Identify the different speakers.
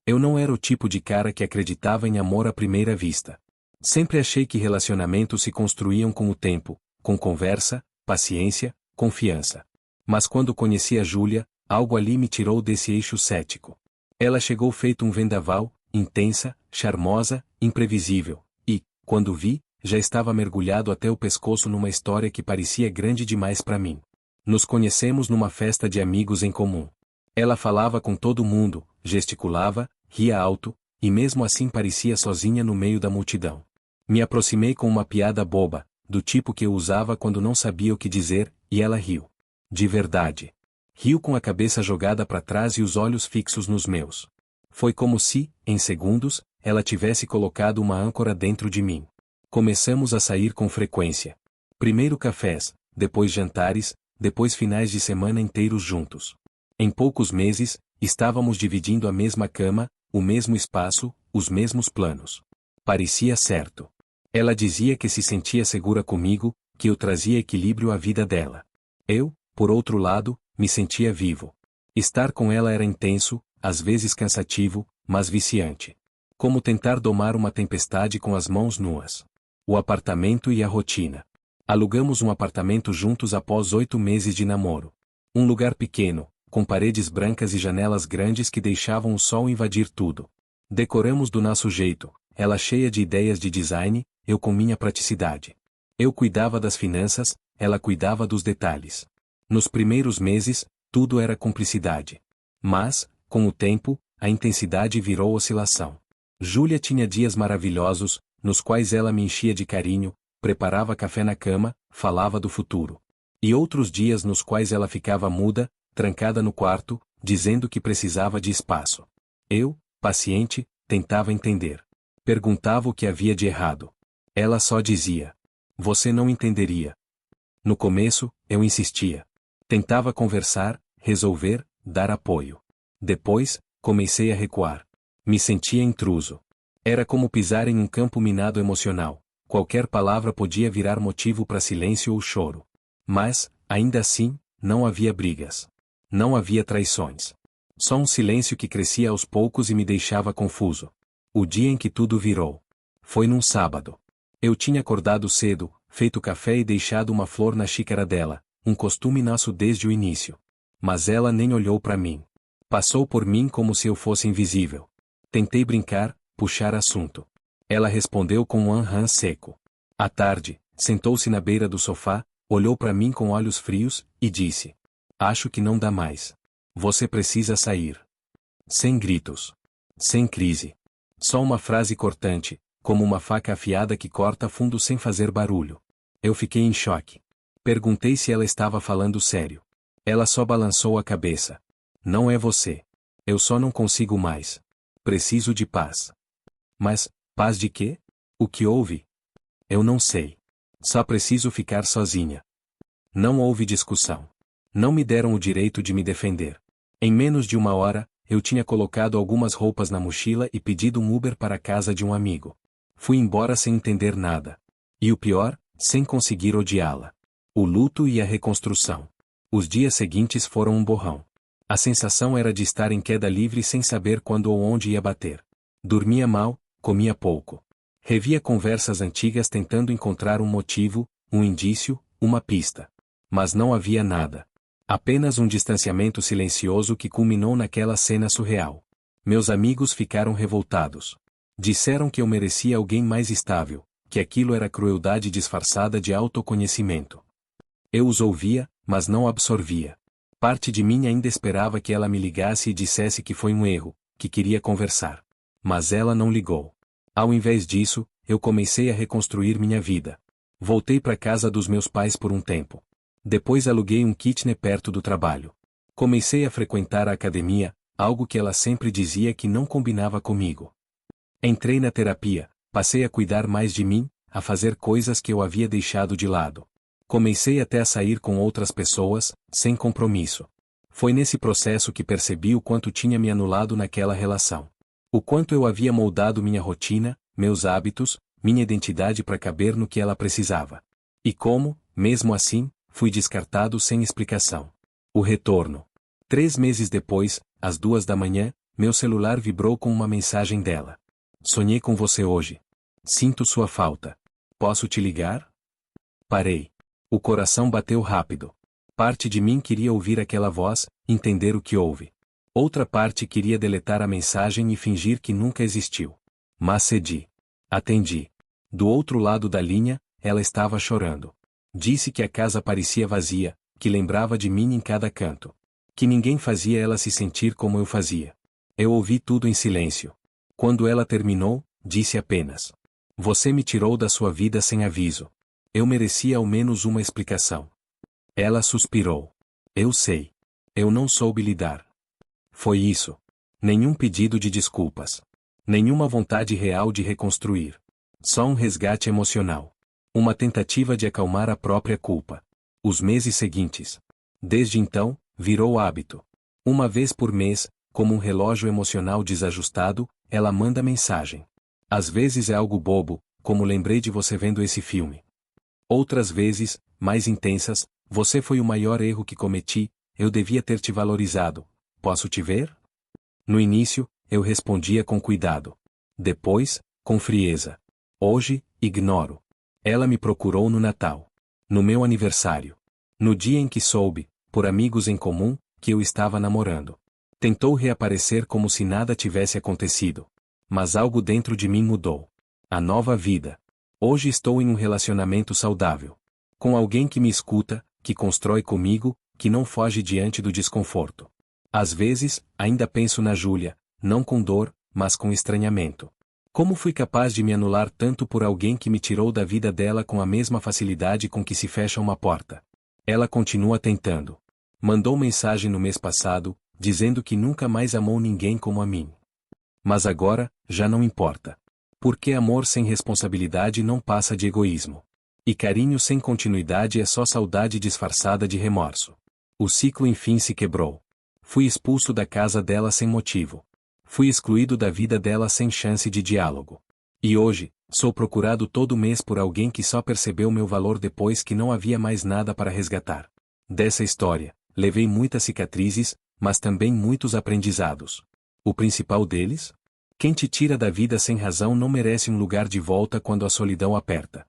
Speaker 1: Eu não era o tipo de cara que acreditava em amor à primeira vista. Sempre achei que relacionamentos se construíam com o tempo, com conversa, paciência, confiança. Mas quando conheci a Júlia, algo ali me tirou desse eixo cético. Ela chegou feito um vendaval, intensa, charmosa, imprevisível, e, quando vi, já estava mergulhado até o pescoço numa história que parecia grande demais para mim. Nos conhecemos numa festa de amigos em comum. Ela falava com todo mundo, gesticulava, ria alto, e mesmo assim parecia sozinha no meio da multidão. Me aproximei com uma piada boba, do tipo que eu usava quando não sabia o que dizer, e ela riu. De verdade. Riu com a cabeça jogada para trás e os olhos fixos nos meus. Foi como se, em segundos, ela tivesse colocado uma âncora dentro de mim. Começamos a sair com frequência. Primeiro cafés, depois jantares, depois finais de semana inteiros juntos. Em poucos meses, estávamos dividindo a mesma cama, o mesmo espaço, os mesmos planos. Parecia certo. Ela dizia que se sentia segura comigo, que eu trazia equilíbrio à vida dela. Eu, por outro lado, me sentia vivo. Estar com ela era intenso, às vezes cansativo, mas viciante. Como tentar domar uma tempestade com as mãos nuas. O apartamento e a rotina. Alugamos um apartamento juntos após 8 meses de namoro. Um lugar pequeno, com paredes brancas e janelas grandes que deixavam o sol invadir tudo. Decoramos do nosso jeito, ela cheia de ideias de design, eu com minha praticidade. Eu cuidava das finanças, ela cuidava dos detalhes. Nos primeiros meses, tudo era cumplicidade. Mas, com o tempo, a intensidade virou oscilação. Júlia tinha dias maravilhosos, nos quais ela me enchia de carinho, preparava café na cama, falava do futuro. E outros dias nos quais ela ficava muda, trancada no quarto, dizendo que precisava de espaço. Eu, paciente, tentava entender. Perguntava o que havia de errado. Ela só dizia: "Você não entenderia." No começo, eu insistia. Tentava conversar, resolver, dar apoio. Depois, comecei a recuar. Me sentia intruso. Era como pisar em um campo minado emocional. Qualquer palavra podia virar motivo para silêncio ou choro. Mas, ainda assim, não havia brigas. Não havia traições. Só um silêncio que crescia aos poucos e me deixava confuso. O dia em que tudo virou. Foi num sábado. Eu tinha acordado cedo, feito café e deixado uma flor na xícara dela, um costume nosso desde o início. Mas ela nem olhou para mim. Passou por mim como se eu fosse invisível. Tentei brincar, puxar assunto. Ela respondeu com um aham seco. À tarde, sentou-se na beira do sofá, olhou para mim com olhos frios, e disse: "Acho que não dá mais. Você precisa sair." Sem gritos. Sem crise. Só uma frase cortante, como uma faca afiada que corta fundo sem fazer barulho. Eu fiquei em choque. Perguntei se ela estava falando sério. Ela só balançou a cabeça. "Não é você. Eu só não consigo mais. Preciso de paz." Mas, paz de quê? O que houve? Eu não sei. Só preciso ficar sozinha. Não houve discussão. Não me deram o direito de me defender. Em menos de 1 hora, eu tinha colocado algumas roupas na mochila e pedido um Uber para a casa de um amigo. Fui embora sem entender nada. E o pior, sem conseguir odiá-la. O luto e a reconstrução. Os dias seguintes foram um borrão. A sensação era de estar em queda livre sem saber quando ou onde ia bater. Dormia mal, comia pouco. Revia conversas antigas tentando encontrar um motivo, um indício, uma pista. Mas não havia nada. Apenas um distanciamento silencioso que culminou naquela cena surreal. Meus amigos ficaram revoltados. Disseram que eu merecia alguém mais estável, que aquilo era crueldade disfarçada de autoconhecimento. Eu os ouvia, mas não absorvia. Parte de mim ainda esperava que ela me ligasse e dissesse que foi um erro, que queria conversar. Mas ela não ligou. Ao invés disso, eu comecei a reconstruir minha vida. Voltei para casa dos meus pais por um tempo. Depois aluguei um kitnet perto do trabalho. Comecei a frequentar a academia, algo que ela sempre dizia que não combinava comigo. Entrei na terapia, passei a cuidar mais de mim, a fazer coisas que eu havia deixado de lado. Comecei até a sair com outras pessoas, sem compromisso. Foi nesse processo que percebi o quanto tinha me anulado naquela relação. O quanto eu havia moldado minha rotina, meus hábitos, minha identidade para caber no que ela precisava. E como, mesmo assim, fui descartado sem explicação. O retorno. 3 meses depois, às 2 da manhã, Meu celular vibrou com uma mensagem dela. Sonhei com você hoje. Sinto sua falta. Posso te ligar? Parei. O coração bateu rápido. Parte de mim queria ouvir aquela voz, entender o que houve. Outra parte queria deletar a mensagem e fingir que nunca existiu. Mas cedi. Atendi. Do outro lado da linha, ela estava chorando. Disse que a casa parecia vazia, que lembrava de mim em cada canto. Que ninguém fazia ela se sentir como eu fazia. Eu ouvi tudo em silêncio. Quando ela terminou, disse apenas: Você me tirou da sua vida sem aviso. Eu merecia ao menos uma explicação. Ela suspirou. Eu sei. Eu não soube lidar. Foi isso. Nenhum pedido de desculpas. Nenhuma vontade real de reconstruir. Só um resgate emocional. Uma tentativa de acalmar a própria culpa. Os meses seguintes. Desde então, virou hábito. Uma vez por mês, como um relógio emocional desajustado, ela manda mensagem. Às vezes é algo bobo, como lembrei de você vendo esse filme. Outras vezes, mais intensas, você foi o maior erro que cometi, eu devia ter te valorizado. Posso te ver? No início, eu respondia com cuidado. Depois, com frieza. Hoje, ignoro. Ela me procurou no Natal. No meu aniversário. No dia em que soube, por amigos em comum, que eu estava namorando. Tentou reaparecer como se nada tivesse acontecido. Mas algo dentro de mim mudou. A nova vida. Hoje estou em um relacionamento saudável. Com alguém que me escuta, que constrói comigo, que não foge diante do desconforto. Às vezes, ainda penso na Júlia, não com dor, mas com estranhamento. Como fui capaz de me anular tanto por alguém que me tirou da vida dela com a mesma facilidade com que se fecha uma porta? Ela continua tentando. Mandou mensagem no mês passado, dizendo que nunca mais amou ninguém como a mim. Mas agora, já não importa. Porque amor sem responsabilidade não passa de egoísmo. E carinho sem continuidade é só saudade disfarçada de remorso. O ciclo enfim se quebrou. Fui expulso da casa dela sem motivo. Fui excluído da vida dela sem chance de diálogo. E hoje, sou procurado todo mês por alguém que só percebeu meu valor depois que não havia mais nada para resgatar. Dessa história, levei muitas cicatrizes, mas também muitos aprendizados. O principal deles? Quem te tira da vida sem razão não merece um lugar de volta quando a solidão aperta.